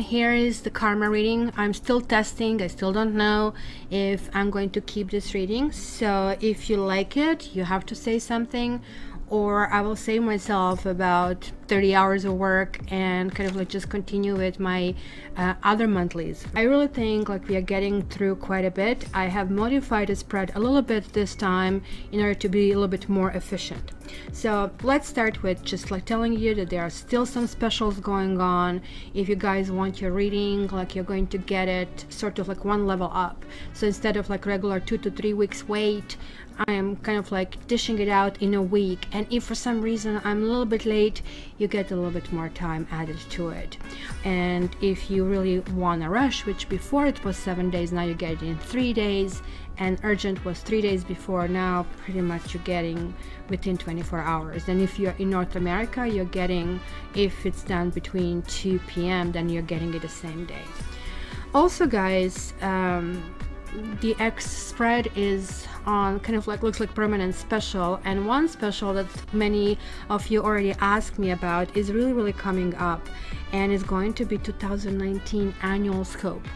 here is the karma reading. I'm still testing. I still don't know if I'm going to keep this reading. So if you like it, you have to say something, or I will save myself about 30 hours of work and kind of like just continue with my other monthlies. I really think like we are getting through quite a bit. I have modified the spread a little bit this time in order to be a little bit more efficient. So let's start with just like telling you that there are still some specials going on. If you guys want your reading, like you're going to get it sort of like one level up. So instead of like regular 2 to 3 weeks wait, I am kind of like dishing it out in a week, and if for some reason I'm a little bit late, you get a little bit more time added to it. And if you really want to rush, which before it was 7 days, now you get it in 3 days, and urgent was 3 days before, now pretty much you're getting within 24 hours. And if you're in North America, you're getting, if it's done between 2 p.m., then you're getting it the same day. Also guys, the X spread is on kind of like looks like permanent special, and one special that many of you already asked me about is really coming up, and is going to be 2019 annual scope.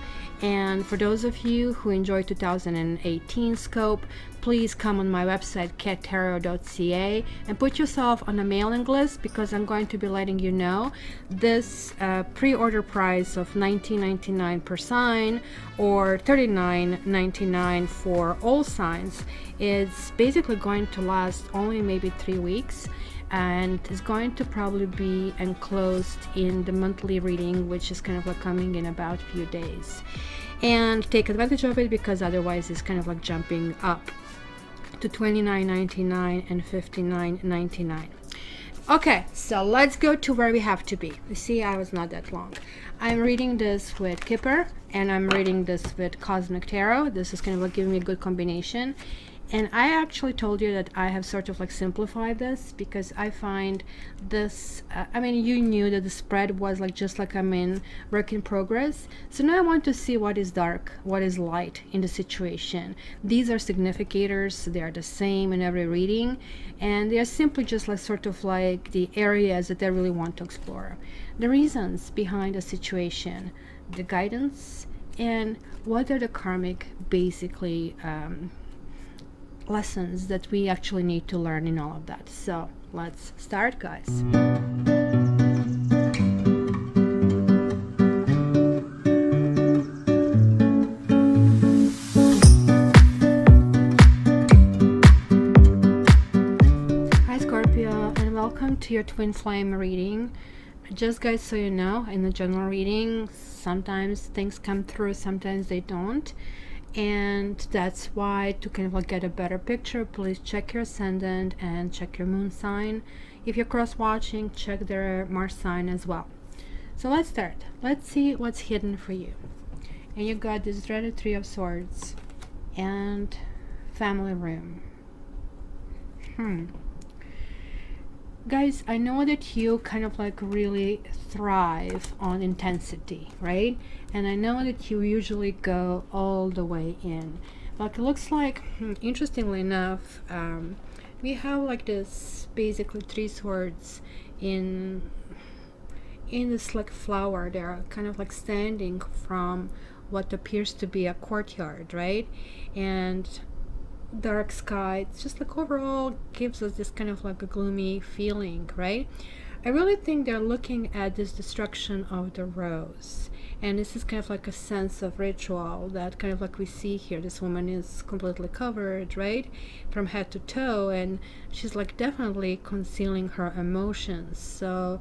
And for those of you who enjoy 2018 scope, please come on my website cattarot.ca and put yourself on a mailing list, because I'm going to be letting you know this pre-order price of $19.99 per sign or $39.99 for all signs is basically going to last only maybe 3 weeks, and is going to probably be enclosed in the monthly reading, which is kind of like coming in about a few days. And take advantage of it, because otherwise it's kind of like jumping up to $29.99 and $59.99. Okay, so let's go to where we have to be. You see, I was not that long. I'm reading this with Kipper, and I'm reading this with Cosmic Tarot. This is kind of like giving me a good combination. And I actually told you that I have sort of like simplified this, because I find this, I mean, you knew that the spread was like just like I'm in work in progress. So now I want to see what is dark, what is light in the situation. These are significators. They are the same in every reading, and they are simply just like sort of like the areas that I really want to explore. The reasons behind the situation, the guidance, and what are the karmic basically lessons that we actually need to learn in all of that. So let's start, guys. Hi Scorpio, and welcome to your twin flame reading. Just guys, so you know, in the general reading sometimes things come through, sometimes they don't. And that's why, to kind of like get a better picture, please check your ascendant and check your moon sign. If you're cross watching, check their Mars sign as well. So let's start. Let's see what's hidden for you. And you got this dreaded Three of Swords and family room. Guys, I know that you kind of like really thrive on intensity, right? And I know that you usually go all the way in. Like it looks like, interestingly enough, we have like this basically three swords in this like flower. They're kind of like standing from what appears to be a courtyard, right? And dark sky, it's just like overall gives us this kind of like a gloomy feeling, right? I really think they're looking at this destruction of the rose, and this is kind of like a sense of ritual that kind of like we see here. This woman is completely covered, right, from head to toe, and she's like definitely concealing her emotions. So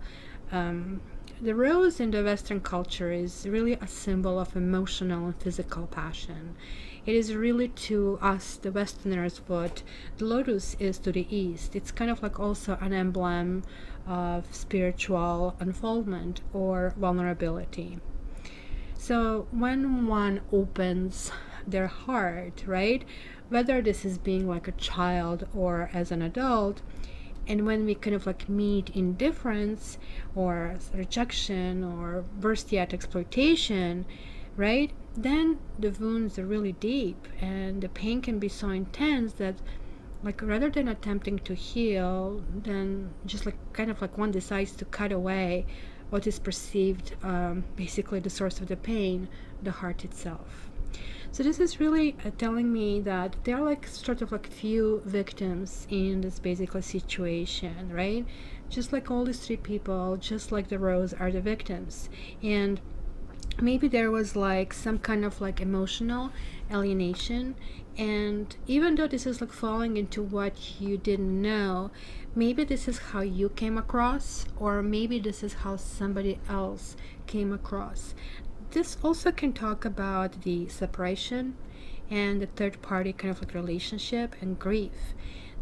the rose in the Western culture is really a symbol of emotional and physical passion. It is really to us, the Westerners, what the lotus is to the East. It's kind of like also an emblem of spiritual unfoldment or vulnerability. So when one opens their heart, right, whether this is being like a child or as an adult, and when we kind of like meet indifference or rejection or worse yet exploitation, right, then the wounds are really deep and the pain can be so intense that like rather than attempting to heal, then just like kind of like one decides to cut away what is perceived, basically the source of the pain, the heart itself. So this is really telling me that there are like sort of like few victims in this basically situation, right? Just like all these three people, just like the rose, are the victims. And maybe there was like some kind of like emotional alienation, and even though this is like falling into what you didn't know, maybe this is how you came across, or maybe this is how somebody else came across. This also can talk about the separation and the third party kind of like relationship and grief.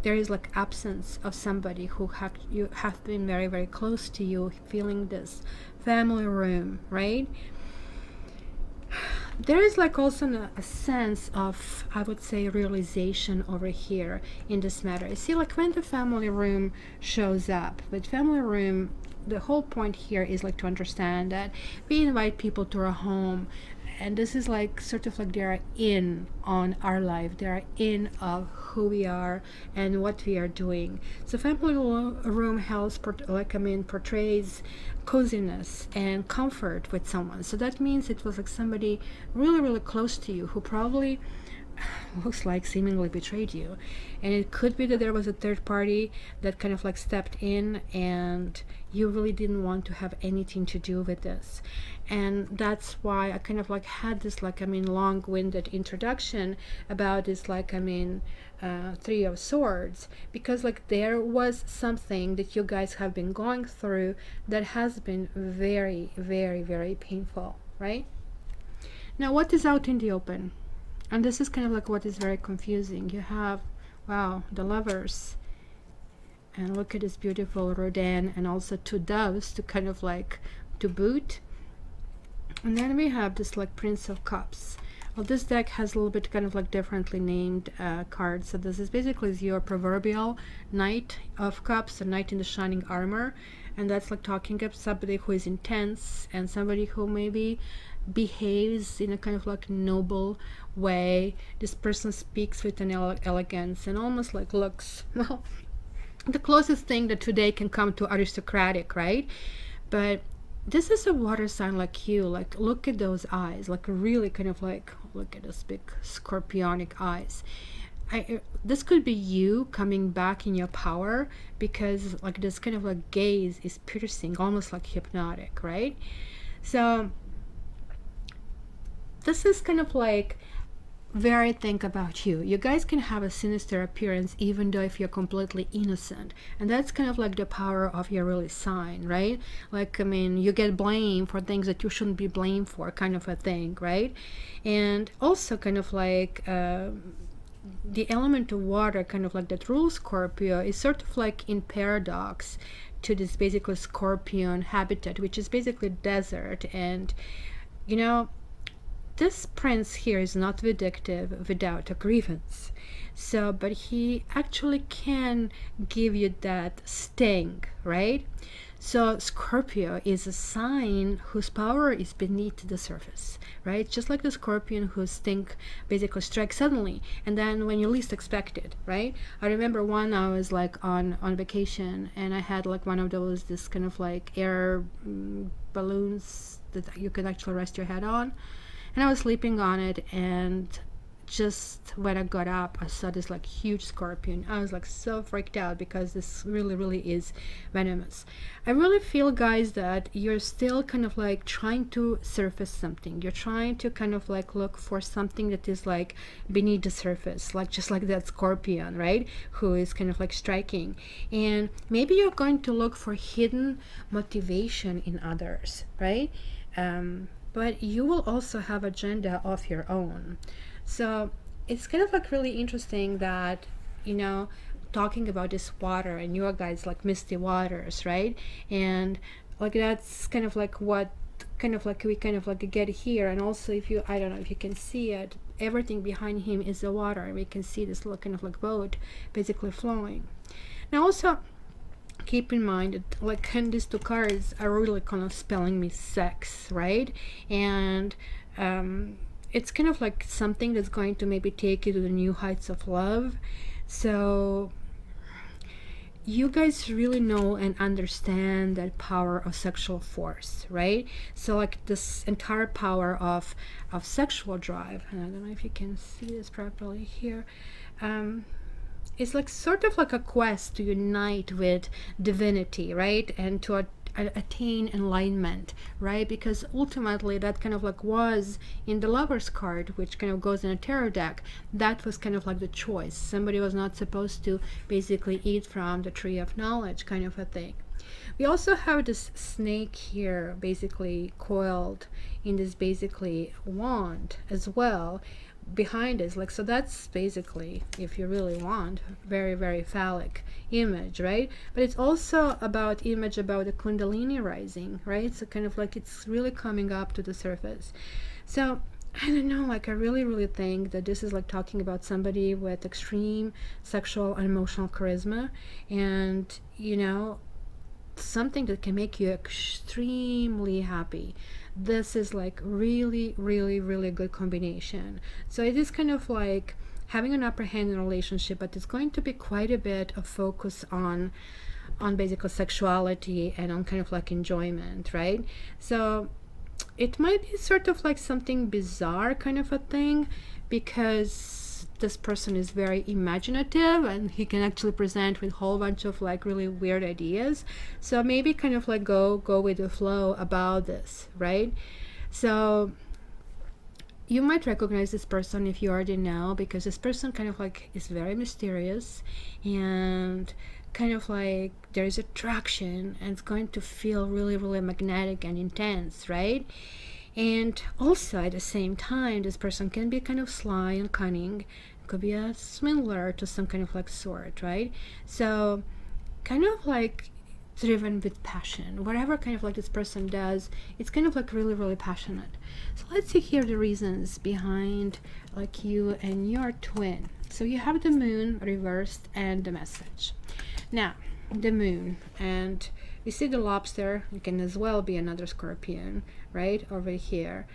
There is like absence of somebody who you have been very, very close to you, feeling this family room, right? There is like also a sense of, I would say, realization over here in this matter. You see, like when the family room shows up, with family room, the whole point here is like to understand that we invite people to our home, and this is like sort of like they are in on our life, they are in of who we are and what we are doing. So family room helps portrays coziness and comfort with someone. So that means it was like somebody really, really close to you who probably looks like seemingly betrayed you. And it could be that there was a third party that kind of like stepped in, and you really didn't want to have anything to do with this. And that's why I kind of like had this like long-winded introduction about this Three of Swords, because like there was something that you guys have been going through that has been very, very, very painful, right? Now, what is out in the open? And this is kind of like what is very confusing. You have, wow, the Lovers, and look at this beautiful Rodin, and also two doves to kind of like to boot. And then we have this like Prince of Cups. Well, this deck has a little bit kind of like differently named cards. So this is basically your proverbial Knight of Cups, a knight in the shining armor, and that's like talking about somebody who is intense and somebody who maybe behaves in a kind of like noble way. This person speaks with an elegance and almost like looks, well, the closest thing that today can come to aristocratic, right? But this is a water sign like you. Like, look at those eyes, like really kind of like, look at those big scorpionic eyes. This could be you coming back in your power, because like this kind of like gaze is piercing, almost like hypnotic, right? So this is kind of like very think about you. You guys can have a sinister appearance even though if you're completely innocent, and that's kind of like the power of your really sign, right? Like you get blamed for things that you shouldn't be blamed for, kind of a thing, right? And also kind of like the element of water, kind of like that rules Scorpio, is sort of like in paradox to this basically Scorpion habitat, which is basically desert. And you know, this prince here is not vindictive without a grievance. So, but he actually can give you that sting, right? So Scorpio is a sign whose power is beneath the surface, right? Just like the scorpion whose sting basically strikes suddenly, and then when you least expect it, right? I remember one, I was like on vacation, and I had like one of those, this kind of like air balloons that you could actually rest your head on. And I was sleeping on it, and just when I got up, I saw this like huge scorpion. I was like so freaked out, because this really, really is venomous. I really feel, guys, that you're still kind of like trying to surface something. You're trying to kind of like look for something that is like beneath the surface, like just like that scorpion, right? Who is kind of like striking. And maybe you're going to look for hidden motivation in others, right? But you will also have agenda of your own. So it's kind of like really interesting that, you know, talking about this water, and your guys like misty waters, right? And like that's kind of like what kind of like we kind of like get here. And also, if you, I don't know if you can see it, everything behind him is the water, and we can see this little kind of like boat basically flowing. Now also keep in mind that like these two cards are really kind of spelling me sex, right? And it's kind of like something that's going to maybe take you to the new heights of love. So you guys really know and understand that power of sexual force, right? So like this entire power of sexual drive, and I don't know if you can see this properly here, it's like sort of like a quest to unite with divinity, right? And to attain enlightenment, right? Because ultimately that kind of like was in the Lover's card, which kind of goes in a tarot deck, that was kind of like the choice. Somebody was not supposed to basically eat from the tree of knowledge, kind of a thing. We also have this snake here basically coiled in this basically wand as well behind us, like, so that's basically, if you really want, very, very phallic image, right? But it's also about image about the Kundalini rising, right? So kind of like it's really coming up to the surface. So I don't know, like I really think that this is like talking about somebody with extreme sexual and emotional charisma, and you know, something that can make you extremely happy. This is like really good combination. So it is kind of like having an upper hand in a relationship, but it's going to be quite a bit of focus on basically sexuality and on kind of like enjoyment, right? So it might be sort of like something bizarre kind of a thing, because this person is very imaginative and he can actually present with a whole bunch of like really weird ideas. So maybe kind of like go with the flow about this, right? So you might recognize this person if you already know, because this person kind of like is very mysterious and kind of like there's attraction, and it's going to feel really magnetic and intense, right? And also at the same time, this person can be kind of sly and cunning. It could be a swindler to some kind of like sort, right? So kind of like driven with passion. Whatever kind of like this person does, it's kind of like really passionate. So let's see here the reasons behind like you and your twin. So you have the moon reversed and the message. Now the moon, and we see the lobster. It can as well be another scorpion right over here,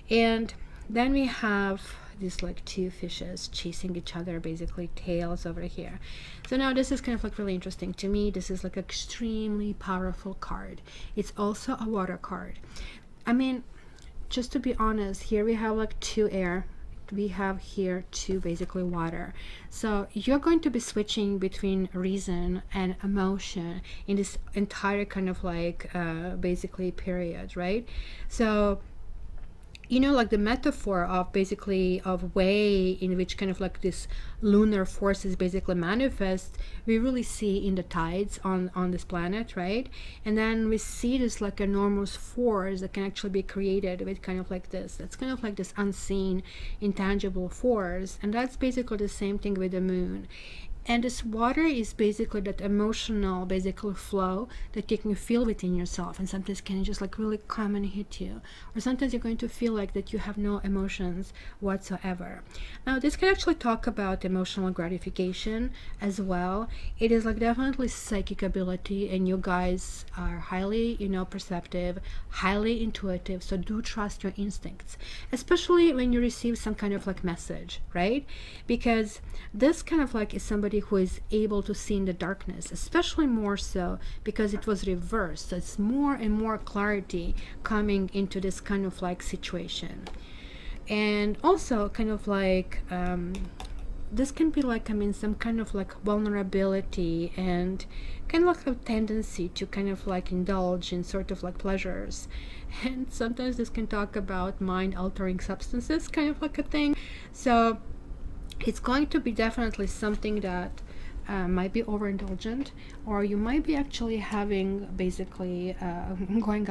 and then we have these like two fishes chasing each other, basically tails over here. So now this is kind of like really interesting to me. This is like an extremely powerful card. It's also a water card. I mean, just to be honest, here we have like two air, we have here two basically water. So you're going to be switching between reason and emotion in this entire kind of like basically period, right? So you know, like the metaphor of basically of way in which kind of like this lunar forces basically manifest, we really see in the tides on this planet, right? And then we see this like enormous force that can actually be created with kind of like this. That's kind of like this unseen, intangible force, and that's basically the same thing with the moon. And this water is basically that emotional basically flow that you can feel within yourself, and sometimes can just like really come and hit you, or sometimes you're going to feel like that you have no emotions whatsoever. Now this can actually talk about emotional gratification as well. It is like definitely psychic ability, and you guys are highly, you know, perceptive, highly intuitive, so do trust your instincts, especially when you receive some kind of like message, right? Because this kind of like is somebody who is able to see in the darkness, especially more so because it was reversed. So it's more and more clarity coming into this kind of like situation. And also kind of like this can be like, I mean, some kind of like vulnerability and kind of like a tendency to kind of like indulge in sort of like pleasures. And sometimes this can talk about mind altering substances, kind of like a thing. So it's going to be definitely something that might be overindulgent, or you might be actually having basically going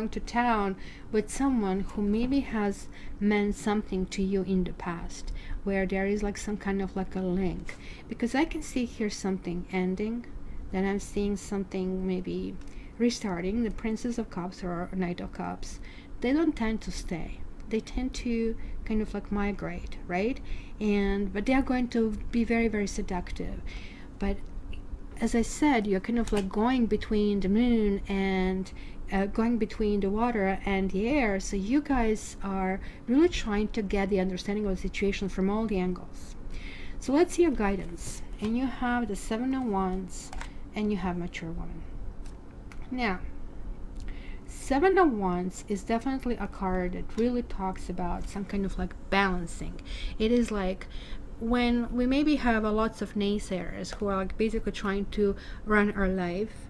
to town with someone who maybe has meant something to you in the past, where there is like some kind of like a link. Because I can see here something ending, then I'm seeing something maybe restarting. The Princess of Cups or Knight of Cups, they don't tend to stay. They tend to kind of like migrate, right? But they are going to be very seductive. But as I said, you're kind of like going between the moon and going between the water and the air. So you guys are really trying to get the understanding of the situation from all the angles. So let's see your guidance. And you have the Seven of Wands and you have Mature Woman. Now, Seven of Wands is definitely a card that really talks about some kind of like balancing. It is like when we maybe have a lots of naysayers who are like basically trying to run our life,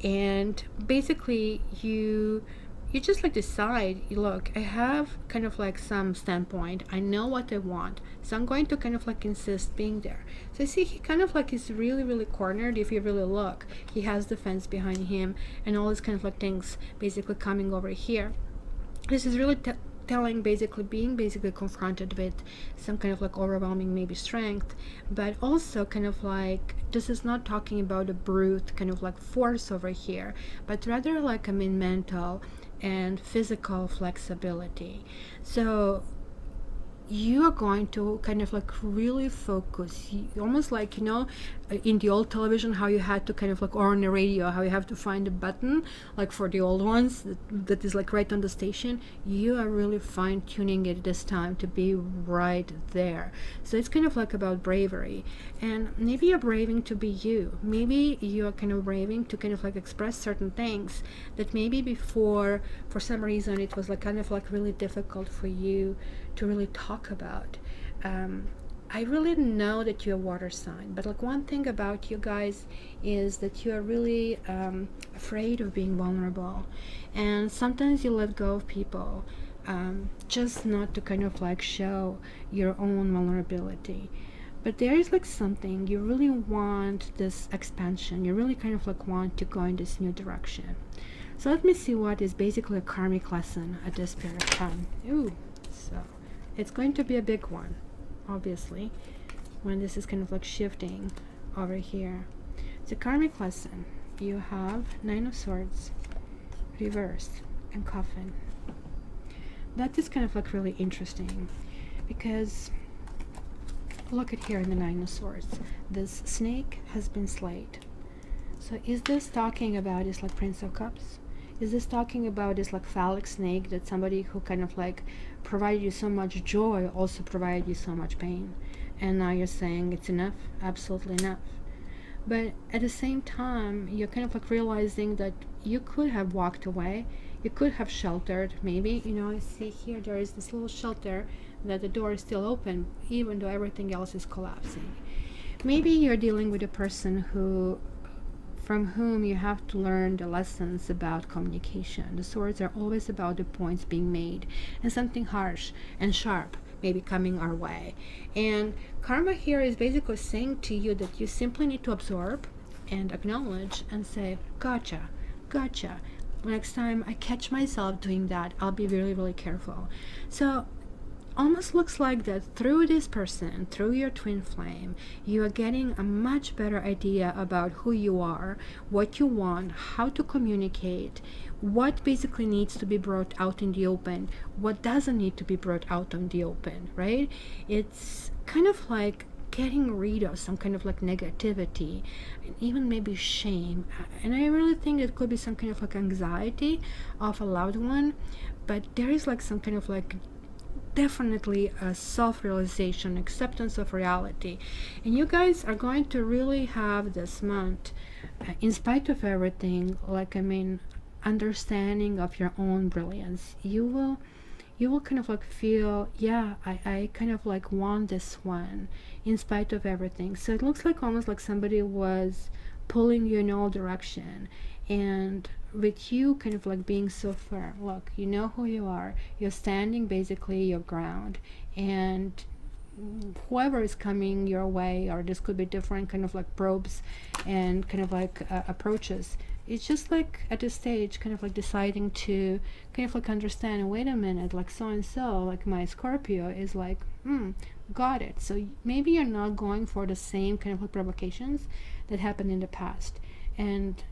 and basically you just like decide, look, I have kind of like some standpoint, I know what I want, so I'm going to kind of like insist being there. So I see he kind of like is really cornered. If you really look, he has the fence behind him and all these kind of like things basically coming over here. This is really telling, basically being basically confronted with some kind of like overwhelming maybe strength, but also kind of like this is not talking about a brute kind of like force over here, but rather like I mean mental and physical flexibility. So you are going to kind of like really focus, almost like, you know, in the old television how you had to kind of like, or on the radio how you have to find a button like for the old ones that is like right on the station. You are really fine-tuning it this time to be right there. So it's kind of like about bravery, and maybe you're braving to be you. Maybe you're kind of braving to kind of like express certain things that maybe before for some reason it was like kind of like really difficult for you to really talk about. I really know that you're a water sign, but like one thing about you guys is that you are really afraid of being vulnerable, and sometimes you let go of people just not to kind of like show your own vulnerability. But there is like something you really want, this expansion, you really kind of like want to go in this new direction. So let me see what is basically a karmic lesson at this period of time. Ooh, so it's going to be a big one, obviously, when this is kind of like shifting over here. It's a karmic lesson. You have Nine of Swords reversed and Coffin. That is kind of like really interesting, because look at here in the Nine of Swords, this snake has been slayed. So is this talking about is like Prince of Cups? Is this talking about this like phallic snake, that somebody who kind of like provided you so much joy also provided you so much pain, and now you're saying it's enough? Absolutely enough. But at the same time, you're kind of like realizing that you could have walked away, you could have sheltered, maybe, you know. I see here there is this little shelter that the door is still open even though everything else is collapsing. Maybe you're dealing with a person from whom you have to learn the lessons about communication. The swords are always about the points being made, and something harsh and sharp maybe coming our way. And karma here is basically saying to you that you simply need to absorb and acknowledge and say, gotcha. Next time I catch myself doing that, I'll be really careful. So almost looks like that through this person, through your twin flame, you are getting a much better idea about who you are, what you want, how to communicate, what basically needs to be brought out in the open, what doesn't need to be brought out in the open, right? It's kind of like getting rid of some kind of like negativity and even maybe shame. And I really think it could be some kind of like anxiety of a loved one, but there is like some kind of like definitely a self-realization, acceptance of reality. And you guys are going to really have this month, in spite of everything, like I mean, understanding of your own brilliance. You will kind of like feel, yeah, I kind of like want this one in spite of everything. So it looks like almost like somebody was pulling you in all direction, and with you kind of like being so firm. Look, you know who you are, you're standing basically your ground, and whoever is coming your way, or this could be different kind of like probes and kind of like approaches, it's just like at this stage kind of like deciding to kind of like understand, wait a minute, like so and so, like my Scorpio is like, got it. So maybe you're not going for the same kind of like provocations that happened in the past. And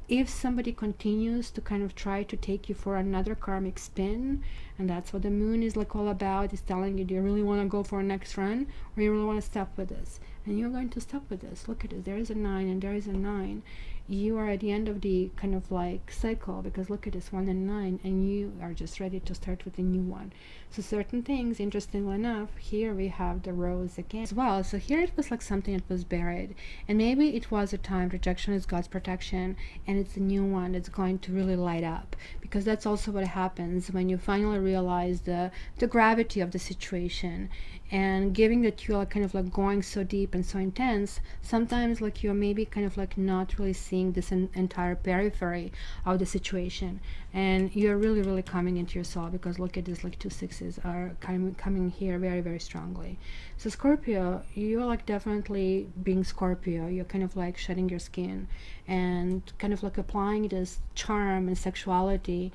if somebody continues to kind of try to take you for another karmic spin, and that's what the moon is like all about, is telling you, do you really want to go for a next run, or you really want to stop with this? and you're going to stop with this. Look at this, there is a 9 and there is a 9. You are at the end of the kind of like cycle, because look at this 1 and 9, and you are just ready to start with a new one. So certain things, interestingly enough, here we have the rose again as well. So here it was like something that was buried, and maybe it was a time rejection is God's protection, and it's a new one that's going to really light up, because that's also what happens when you finally realize the gravity of the situation. And given that you are kind of like going so deep and so intense, sometimes like you're maybe kind of like not really seeing this entire periphery of the situation, and you're really coming into your soul, because look at this, like 2 6s are coming here very strongly. So Scorpio, you're like definitely being Scorpio, you're kind of like shedding your skin and kind of like applying this charm and sexuality,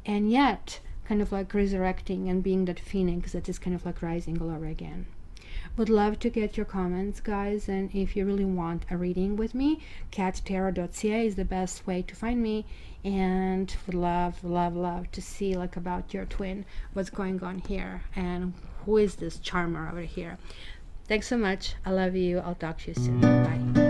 and yet kind of like resurrecting and being that phoenix that is kind of like rising all over again. Would love to get your comments, guys, and if you really want a reading with me, cattarot.ca is the best way to find me, and would love to see like about your twin, what's going on here, and who is this charmer over here. Thanks so much. I love you. I'll talk to you soon. Bye.